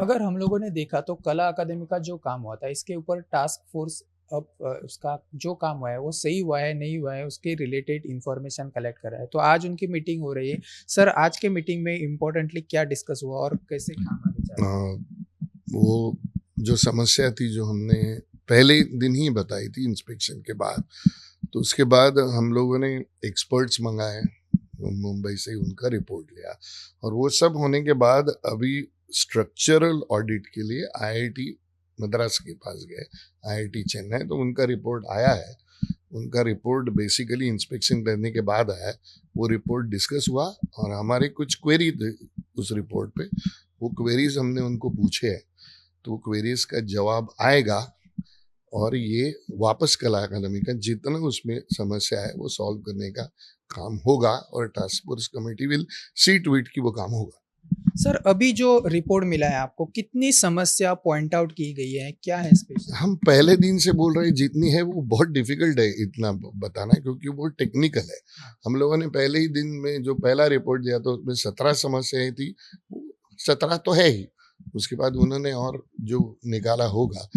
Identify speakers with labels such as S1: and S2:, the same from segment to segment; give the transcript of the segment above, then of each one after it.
S1: अगर हम लोगों ने देखा तो कला अकादमी का जो काम हुआ था इसके ऊपर टास्क फोर्स अब उसका जो काम हुआ है वो सही हुआ है नहीं हुआ है उसके रिलेटेड इंफॉर्मेशन कलेक्ट कर रहा है। तो आज उनकी मीटिंग हो रही है। सर, आज के मीटिंग में इम्पोर्टेंटली क्या डिस्कस हुआ और कैसे काम आगे जा रहा है?
S2: वो जो समस्या थी जो हमने पहले दिन ही बताई थी इंस्पेक्शन के बाद, तो उसके बाद हम लोगों ने एक्सपर्ट्स मंगाए मुंबई से, उनका रिपोर्ट लिया और वो सब होने के बाद अभी स्ट्रक्चरल ऑडिट के लिए आईआईटी मद्रास के पास गए, आईआईटी चेन्नई। तो उनका रिपोर्ट आया है। उनका रिपोर्ट बेसिकली इंस्पेक्शन करने के बाद आया। वो रिपोर्ट डिस्कस हुआ और हमारे कुछ क्वेरी थे उस रिपोर्ट पे। वो क्वेरीज हमने उनको पूछे हैं, तो वो क्वेरीज का जवाब आएगा और ये वापस कला अकादमी का जितना उसमें समस्या है वो सॉल्व करने का काम होगा और task force committee will see to it कि वो काम होगा।
S1: सर, अभी जो रिपोर्ट मिला है आपको, कितनी समस्या पॉइंट आउट की गई है, क्या है स्पेशल?
S2: हम पहले दिन से बोल रहे हैं जितनी है वो बहुत डिफिकल्ट है इतना बताना, क्योंकि वो टेक्निकल है। हम लोगों ने पहले ही दिन में जो पहला रिपोर्ट दिया तो उसमें 17 समस्याएं थी। 17 तो है ही, उसके बाद उन्होंने और जो निकाला होगा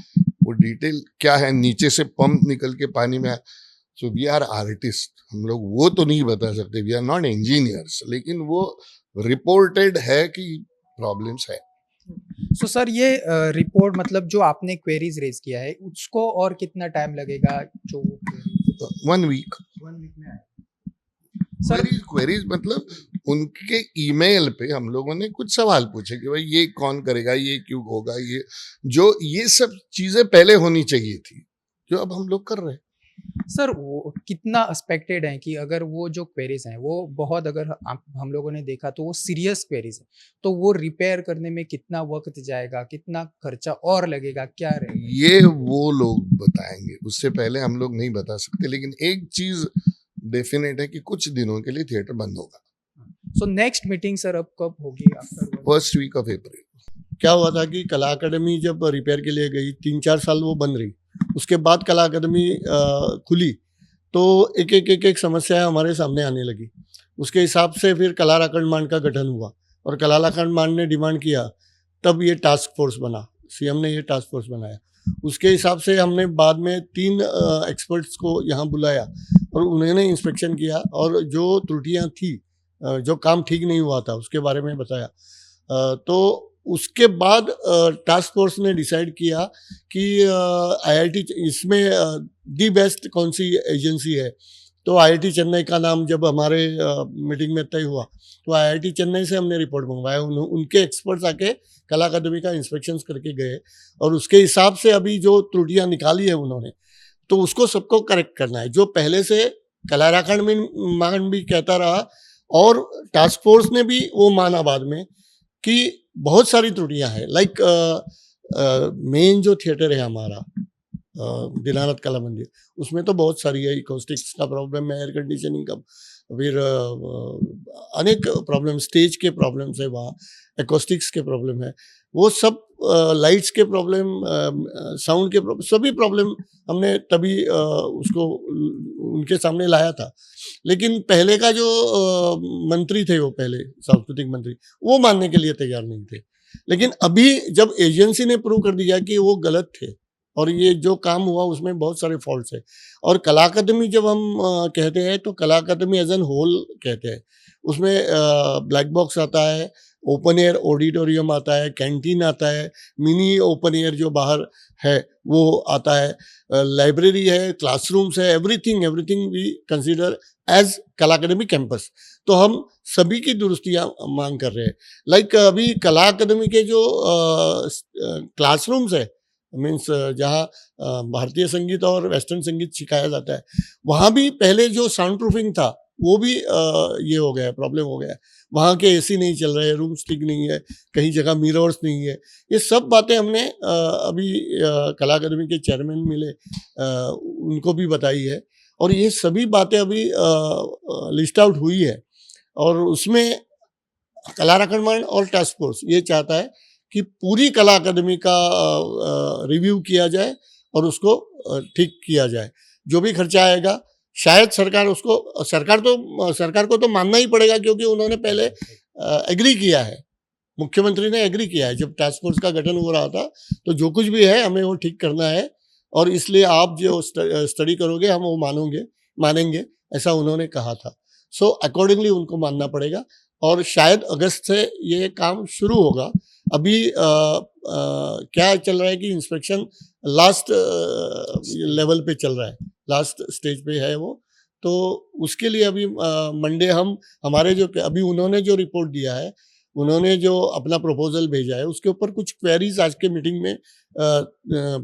S2: वो डिटेल क्या है, नीचे से पंप निकल के पानी में। सो वी आर आर्टिस्ट, हम लोग वो तो नहीं बता सकते, वी आर नॉट इंजीनियर्स, लेकिन वो रिपोर्टेड है कि प्रॉब्लम्स है।
S1: सो सर, ये रिपोर्ट मतलब जो आपने क्वेरीज रेज किया है उसको और कितना टाइम लगेगा? जो
S2: 1 वीक।
S1: 1 वीक में आएगा सर?
S2: क्वेरीज मतलब उनके ईमेल पे हम लोगों ने कुछ सवाल पूछे कि भाई ये कौन करेगा, ये क्यों होगा, ये सब चीजें पहले होनी चाहिए थी जो अब हम लोग कर रहे हैं।
S1: सर, वो कितना एक्सपेक्टेड है कि अगर वो जो क्वेरीज हैं वो बहुत, अगर हम लोगों ने देखा तो वो सीरियस क्वेरीज है, तो वो रिपेयर करने में कितना वक्त जाएगा, कितना खर्चा और लगेगा, क्या रहेगा?
S2: ये वो लोग बताएंगे, उससे पहले हम लोग नहीं बता सकते। लेकिन एक चीज डेफिनेट है कि कुछ दिनों के लिए थिएटर बंद होगा।
S1: सो नेक्स्ट मीटिंग सर अब कब होगी? After
S2: first week of April.
S3: क्या हुआ था कि कला अकादमी जब रिपेयर के लिए गई 3-4 साल वो बंद रही। उसके बाद कला अकादमी खुली तो एक समस्या हमारे सामने आने लगी। उसके हिसाब से फिर कला खंड का गठन हुआ और कला खंड ने डिमांड किया, तब ये टास्क फोर्स बना। सीएम ने ये टास्क फोर्स बनाया। उसके हिसाब से हमने बाद में 3 एक्सपर्ट्स को यहाँ बुलाया और उन्होंने इंस्पेक्शन किया और जो त्रुटियाँ थी, जो काम ठीक नहीं हुआ था उसके बारे में बताया। तो उसके बाद टास्क फोर्स ने डिसाइड किया कि आईआईटी इसमें दी बेस्ट कौन सी एजेंसी है। तो आईआईटी चेन्नई का नाम जब हमारे मीटिंग में तय हुआ तो आईआईटी चेन्नई से हमने रिपोर्ट मंगवाया। उनके एक्सपर्ट्स आके कला अकादमी का इंस्पेक्शन करके गए और उसके हिसाब से अभी जो त्रुटियां निकाली है उन्होंने, तो उसको सबको करेक्ट करना है। जो पहले से कला खंड भी कहता रहा और टास्क फोर्स ने भी वो माना बाद में कि बहुत सारी त्रुटियां हैं। लाइक मेन जो थिएटर है हमारा दीनानाथ कला मंदिर, उसमें तो बहुत सारी है। इकोस्टिक्स का प्रॉब्लम है, एयर कंडीशनिंग का, फिर अनेक प्रॉब्लम, स्टेज के प्रॉब्लम्स है, वहाँ एकोस्टिक्स के प्रॉब्लम है, वो सब लाइट्स के प्रॉब्लम, साउंड के प्रॉब्लम, सभी प्रॉब्लम हमने तभी उसको उनके सामने लाया था। लेकिन पहले का जो मंत्री थे, वो पहले सांस्कृतिक मंत्री, वो मानने के लिए तैयार नहीं थे। लेकिन अभी जब एजेंसी ने प्रूव कर दिया कि वो गलत थे और ये जो काम हुआ उसमें बहुत सारे फॉल्ट्स है। और कला अकादमी जब हम कहते हैं तो कला अकादमी एज एन होल कहते हैं। उसमें ब्लैक बॉक्स आता है, ओपन एयर ऑडिटोरियम आता है, कैंटीन आता है, मिनी ओपन एयर जो बाहर है वो आता है, लाइब्रेरी है, क्लासरूम्स है, एवरीथिंग वी कंसीडर एज कला अकादमी कैंपस। तो हम सभी की दुरुस्तियाँ मांग कर रहे हैं। लाइक अभी कला अकादमी के जो क्लासरूम्स है, मीन्स जहाँ भारतीय संगीत और वेस्टर्न संगीत सिखाया जाता है, वहाँ भी पहले जो साउंड प्रूफिंग था वो भी ये हो गया है, प्रॉब्लम हो गया है। वहाँ के एसी नहीं चल रहे, रूम्स ठीक नहीं है, कहीं जगह मिरर्स नहीं है। ये सब बातें हमने अभी कला अकादमी के चेयरमैन मिले, उनको भी बताई है और ये सभी बातें अभी लिस्ट आउट हुई है। और उसमें कला खंड और टास्क फोर्स ये चाहता है कि पूरी कला अकादमी का रिव्यू किया जाए और उसको ठीक किया जाए। जो भी खर्चा आएगा शायद सरकार को तो मानना ही पड़ेगा, क्योंकि उन्होंने पहले एग्री किया है मुख्यमंत्री ने एग्री किया है, जब टास्क फोर्स का गठन हो रहा था, तो जो कुछ भी है हमें वो ठीक करना है, और इसलिए आप जो स्टडी करोगे हम वो मानेंगे, ऐसा उन्होंने कहा था। सो अकॉर्डिंगली उनको मानना पड़ेगा, और शायद अगस्त से ये काम शुरू होगा। अभी क्या चल रहा है कि इंस्पेक्शन लास्ट लेवल पे चल रहा है, लास्ट स्टेज पे है वो, तो उसके लिए अभी मंडे हमारे जो अभी उन्होंने जो रिपोर्ट दिया है, उन्होंने जो अपना प्रपोजल भेजा है, उसके ऊपर कुछ क्वेरीज आज के मीटिंग में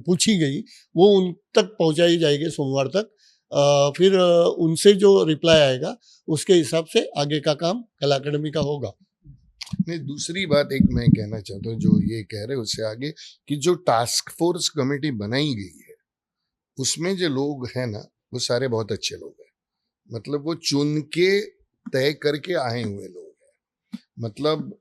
S3: पूछी गई, वो उन तक पहुंचाई जाएगी सोमवार तक। फिर उनसे जो रिप्लाई आएगा उसके हिसाब से आगे का काम कला अकेडमी का होगा।
S2: नहीं, दूसरी बात एक मैं कहना चाहता हूँ, जो ये कह रहे हैं उससे आगे, कि जो टास्क फोर्स कमेटी बनाई गई है उसमें जो लोग हैं ना, वो सारे बहुत अच्छे लोग हैं। मतलब वो चुन के तय करके आए हुए लोग हैं। मतलब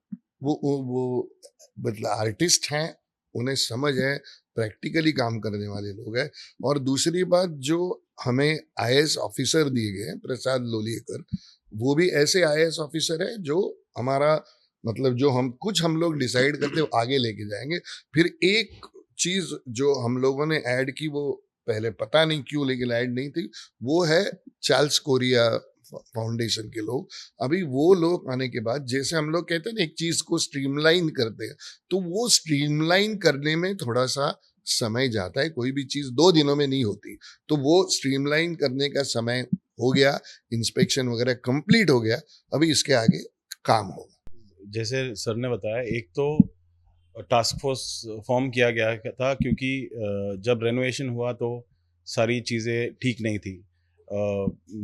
S2: वो मतलब आर्टिस्ट हैं, उन्हें समझ है, प्रैक्टिकली काम करने वाले लोग हैं। और दूसरी बात, जो हमें आईएएस ऑफिसर दिए गए हैं, प्रसाद लोलियकर, वो भी ऐसे आईएएस ऑफिसर है जो हमारा मतलब जो हम लोग डिसाइड करते हो आगे लेके जाएंगे। फिर एक चीज जो हम लोगों ने ऐड की, वो पहले पता नहीं क्यों लेकिन ऐड नहीं थी, वो है चार्ल्स कोरिया फाउंडेशन के लोग। अभी वो लोग आने के बाद, जैसे हम लोग कहते हैं ना एक चीज को स्ट्रीमलाइन करते हैं, तो वो स्ट्रीमलाइन करने में थोड़ा सा समय जाता है। कोई भी चीज 2 दिनों में नहीं होती, तो वो स्ट्रीमलाइन करने का समय हो गया, इंस्पेक्शन वगैरह कंप्लीट हो गया, अभी इसके आगे काम होगा।
S4: जैसे सर ने बताया, एक तो टास्क फोर्स फॉर्म किया गया था क्योंकि जब रेनोवेशन हुआ तो सारी चीज़ें ठीक नहीं थी,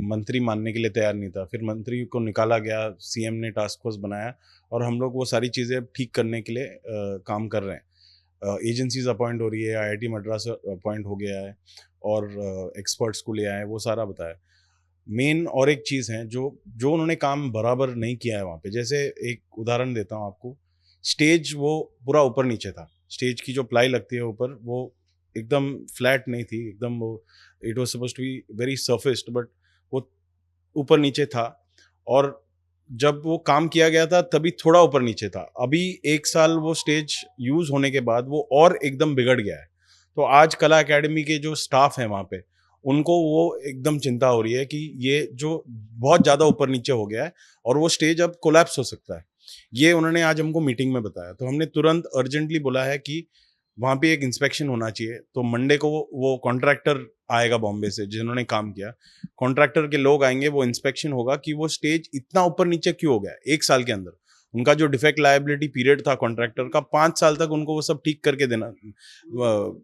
S4: मंत्री मानने के लिए तैयार नहीं था। फिर मंत्री को निकाला गया, सीएम ने टास्क फोर्स बनाया और हम लोग वो सारी चीज़ें ठीक करने के लिए काम कर रहे हैं। एजेंसीज अपॉइंट हो रही है, आईआईटी मद्रास अपॉइंट हो गया है और एक्सपर्ट्स को ले आए हैं, वो सारा बताया। मेन और एक चीज़ है जो उन्होंने काम बराबर नहीं किया है वहाँ पे। जैसे एक उदाहरण देता हूँ आपको, स्टेज वो पूरा ऊपर नीचे था, स्टेज की जो प्लाई लगती है ऊपर, वो एकदम फ्लैट नहीं थी, एकदम वो it was supposed to be very surfaced, but वो ऊपर नीचे था। और जब वो काम किया गया था तभी थोड़ा ऊपर नीचे था। अभी 1 साल वो स्टेज यूज होने के बाद वो और एकदम बिगड़ गया है। तो आज कला अकेडमी के जो स्टाफ है वहाँ पे, उनको वो एकदम चिंता हो रही है कि ये जो बहुत ज़्यादा ऊपर नीचे हो गया है और वो स्टेज अब कोलैप्स हो सकता है। ये उन्होंने आज हमको मीटिंग में बताया, तो हमने तुरंत अर्जेंटली बोला है कि वहाँ पे एक इंस्पेक्शन होना चाहिए। तो मंडे को वो कॉन्ट्रैक्टर आएगा बॉम्बे से, जिन्होंने काम किया, कॉन्ट्रैक्टर के लोग आएंगे, वो इंस्पेक्शन होगा कि वो स्टेज इतना ऊपर नीचे क्यों हो गया 1 साल के अंदर। उनका जो डिफेक्ट लायबिलिटी पीरियड था कॉन्ट्रैक्टर का, 5 साल तक उनको वो सब ठीक करके देना,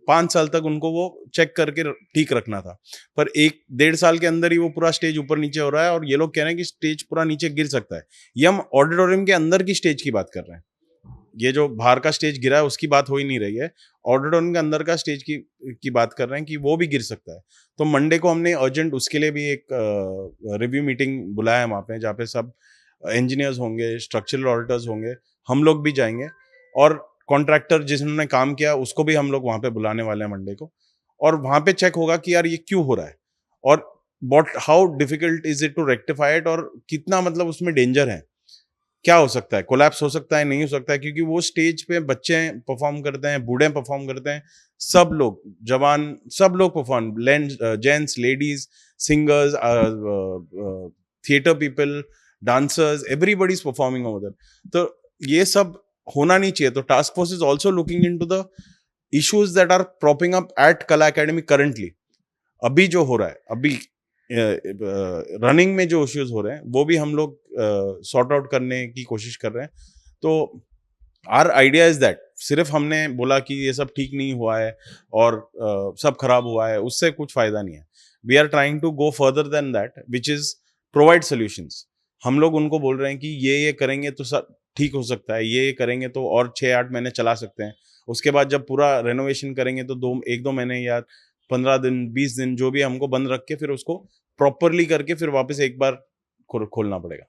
S4: 5 साल तक उनको वो चेक करके ठीक रखना था। पर 1-1.5 साल के अंदर ही वो पूरा स्टेज ऊपर नीचे हो रहा है और ये लोग कह रहे हैं कि स्टेज पूरा नीचे गिर सकता है। ये हम ऑडिटोरियम के अंदर की स्टेज की बात कर रहे हैं, ये जो बाहर का स्टेज गिरा है उसकी बात हो ही नहीं रही है, ऑडिटोरियम के अंदर का स्टेज की बात कर रहे हैं कि वो भी गिर सकता है। तो मंडे को हमने अर्जेंट उसके लिए भी एक रिव्यू मीटिंग बुलाया है वहाँ पे, जहाँ पे सब इंजीनियर्स होंगे, स्ट्रक्चरल ऑडिटर्स होंगे, हम लोग भी जाएंगे और कॉन्ट्रैक्टर जिन्होंने काम किया उसको भी हम लोग वहाँ पे बुलाने वाले हैं मंडे को। और वहाँ पे चेक होगा कि यार ये क्यों हो रहा है और how difficult is it to rectify it, और कितना मतलब उसमें डेंजर है, क्या हो सकता है, कोलैप्स हो सकता है, नहीं हो सकता है। क्योंकि वो स्टेज पे बच्चे परफॉर्म करते हैं, बूढ़े परफॉर्म करते हैं, सब लोग, जवान, सब लोग perform, gents, ladies, singers, theatre people, dancers, everybody is performing over there. तो ये सब होना नहीं चाहिए। तो task force is also looking into the issues that are propping up at Kala Academy currently. अभी जो हो रहा है, अभी रनिंग में जो इश्यूज हो रहे हैं, वो भी हम लोग सॉर्ट आउट करने की कोशिश कर रहे हैं। तो आवर आइडिया इज दैट सिर्फ हमने बोला कि ये सब ठीक नहीं हुआ है और सब खराब हुआ है, उससे कुछ फायदा नहीं है। We are trying to go further than that, which is provide solutions. हम लोग उनको बोल रहे हैं कि ये करेंगे तो सब ठीक हो सकता है, ये करेंगे तो और 6-8 महीने चला सकते हैं। उसके बाद जब पूरा रेनोवेशन करेंगे तो 1-2 महीने या 15 दिन, 20 दिन, जो भी हमको बंद रख के फिर उसको प्रॉपरली करके फिर वापस एक बार खोलना पड़ेगा।